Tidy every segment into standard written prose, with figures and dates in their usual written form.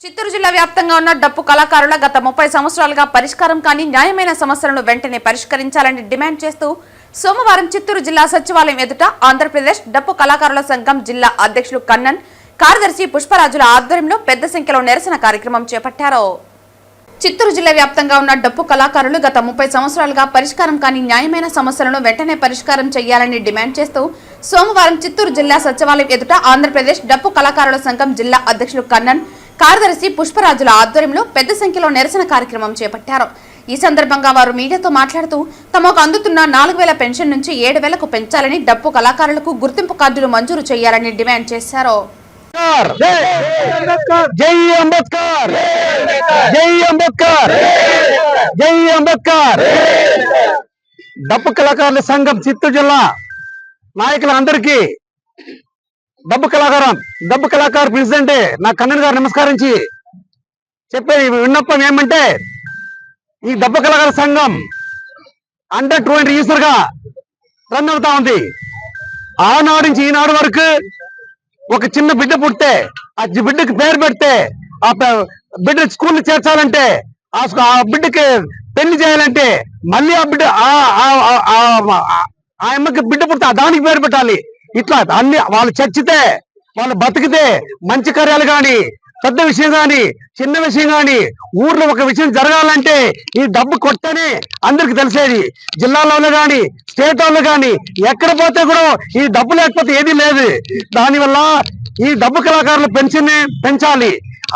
చిత్తూరు జిల్లా వ్యాప్తంగా ఉన్న డప్పు కళాకారుల గత 30 సంవత్సరాలుగా పరిష్కారం కాని న్యాయమైన సమస్యలను వెంటనే పరిష్కరించాలని డిమాండ్ చేస్తూ సోమవారం చిత్తూరు జిల్లా సచివాలయం ఎదుట ఆంధ్రప్రదేశ్ డప్పు కళాకారుల సంఘం జిల్లా అధ్యక్షులు కన్నన్, కార్యదర్శి పుష్పరాజుల ఆధ్వర్యంలో పెద్ద సంఖ్యలో నిరసన కార్యక్రమం చేపట్టారు. చిత్తూరు జిల్లా వ్యాప్తంగా ఉన్న డప్పు కళాకారులు గత 30 సంవత్సరాలుగా పరిష్కారం కాని న్యాయమైన సమస్యలను వెంటనే పరిష్కారం చేయాలని డిమాండ్ చేస్తూ సోమవారం చిత్తూరు జిల్లా సచివాలయం ఎదుట ఆంధ్రప్రదేశ్ డప్పు కళాకారుల సంఘం జిల్లా అధ్యక్షులు కన్నన్, కార్యదర్శి పుష్పరాజుల ఆధ్వర్యంలో పెద్ద సంఖ్యలో నిరసన కార్యక్రమం చేపట్టారు. ఈ సందర్భంగా వారు మీడియాతో మాట్లాడుతూ తమకు అందుతున్న 4000 పెన్షన్ నుంచి 7000కు పెంచాలని, డప్పు కళాకారులకు గుర్తింపు కార్డులు మంజూరు చేయాలని డిమాండ్ చేశారు. జై అంబేద్కర్, జై అంబేద్కర్, జై అంబేద్కర్. డప్పు కళాకారుల సంఘం చిత్తూరు జిల్లా నాయకులందరికీ డప్పు కళాకారు ప్రెసిడెంట్ నా కన్నన్ గారు నమస్కరించి చెప్పే విన్నపం ఏమంటే, ఈ డప్పు కళాకారుల సంఘం అండర్ 20 years గా రన్ అవుతా ఉంది. ఆనాడు నుంచి ఈనాడు వరకు ఒక చిన్న బిడ్డ పుడితే ఆ బిడ్డకి పేరు పెడితే, ఆ బిడ్డ స్కూల్ చేర్చాలంటే, ఆ బిడ్డకి పెళ్లి చేయాలంటే, మళ్ళీ ఆ బిడ్డ ఆ అమ్మకి బిడ్డ పుడితే దానికి పేరు పెట్టాలి. ఇట్లా అన్ని వాళ్ళు చచ్చితే, వాళ్ళు బతికితే మంచి కార్యాలు గాని, పెద్ద విషయం గాని, చిన్న విషయం గాని, ఊర్లో ఒక విషయం జరగాలంటే ఈ డబ్బు కొట్టని అందరికి తెలిసేది. జిల్లాలో గాని, స్టేట్ వాళ్ళు గాని ఎక్కడ పోతే కూడా ఈ డబ్బు లేకపోతే ఏదీ లేదు. దానివల్ల ఈ డబ్బు కళాకారుల పెన్షన్ పెంచాలి.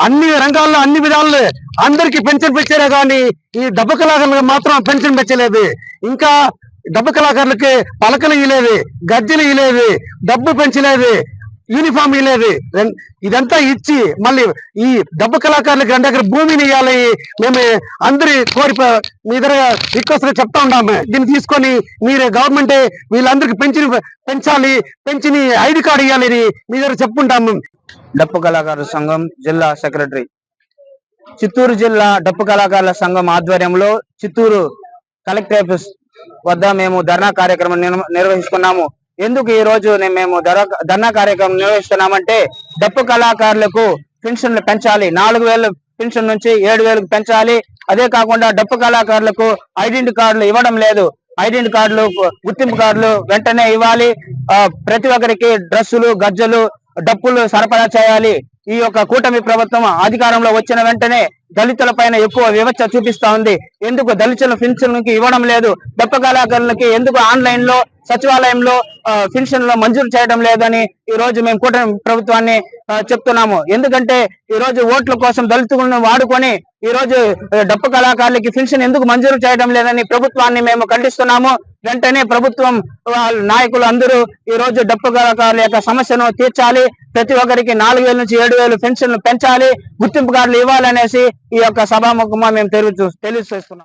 అన్ని రంగాల్లో అన్ని విధాలు అందరికి పెన్షన్ పెంచారే కానీ ఈ డబ్బు కళాకారులకు మాత్రం పెన్షన్ పెంచలేదు. ఇంకా డబ్బు కళాకారులకి పలకలు ఇయ్యలేదు, గజ్జలు ఇయ్యలేదు, డబ్బు పెంచలేదు, యూనిఫామ్ ఇయ్యలేదు. ఇదంతా ఇచ్చి మళ్ళీ ఈ డబ్బు కళాకారులకి 2 ఎకరాల భూమిని ఇవ్వాలి. మేము అందరి కోరి మీ దగ్గర రిక్వెస్ట్ గా చెప్తా ఉన్నాము. దీన్ని తీసుకొని మీరు గవర్నమెంట్ వీళ్ళందరికీ పెంచాలి, పెంచిన ID కార్డు ఇవ్వాలని మీ దగ్గర చెప్పుకుంటాము. డప్పు కళాకారుల సంఘం జిల్లా సెక్రటరీ. చిత్తూరు జిల్లా డప్పు కళాకారుల సంఘం ఆధ్వర్యంలో చిత్తూరు కలెక్టర్ ఆఫీస్ వద్ద మేము ధర్నా కార్యక్రమం నిర్వహిస్తున్నాము. ఎందుకు ఈ రోజు మేము ధర్నా కార్యక్రమం నిర్వహిస్తున్నామంటే, డప్పు కళాకారులకు పెన్షన్లు పెంచాలి. 4000 పెన్షన్ నుంచి 7000కు పెంచాలి. అదే కాకుండా డప్పు కళాకారులకు ఐడెంటిటీ కార్డులు ఇవ్వడం లేదు. ఐడెంటిటీ కార్డులు, గుర్తింపు కార్డులు వెంటనే ఇవ్వాలి. ప్రతి ఒక్కరికి డ్రెస్సులు, గజ్జలు, డప్పులు సరఫరా చేయాలి. ఈ యొక్క కూటమి ప్రభుత్వం అధికారంలో వచ్చిన వెంటనే దళితుల పైన ఎక్కువ వివక్ష చూపిస్తా ఉంది. ఎందుకు దళితుల పెన్షన్కి ఇవ్వడం లేదు? డప్పు కళాకారులకి ఎందుకు ఆన్లైన్ లో సచివాలయంలో పెన్షన్ లో మంజూరు చేయడం లేదని ఈ రోజు మేము కూటమి ప్రభుత్వాన్ని చెప్తున్నాము. ఎందుకంటే ఈ రోజు ఓట్ల కోసం దళితులను వాడుకొని ఈ రోజు డప్పు కళాకారులకి పెన్షన్ ఎందుకు మంజూరు చేయడం లేదని ప్రభుత్వాన్ని మేము ఖండిస్తున్నాము. వెంటనే ప్రభుత్వం నాయకులు అందరూ ఈ రోజు డప్పు కళాకారుల యొక్క సమస్యను తీర్చాలి. ప్రతి ఒక్కరికి 4000 నుంచి 7000 పెన్షన్లు పెంచాలి, గుర్తింపు కార్డులు ఇవ్వాలనేసి ఈ యొక్క సభాముఖంగా మేము తెలియజేస్తున్నాం.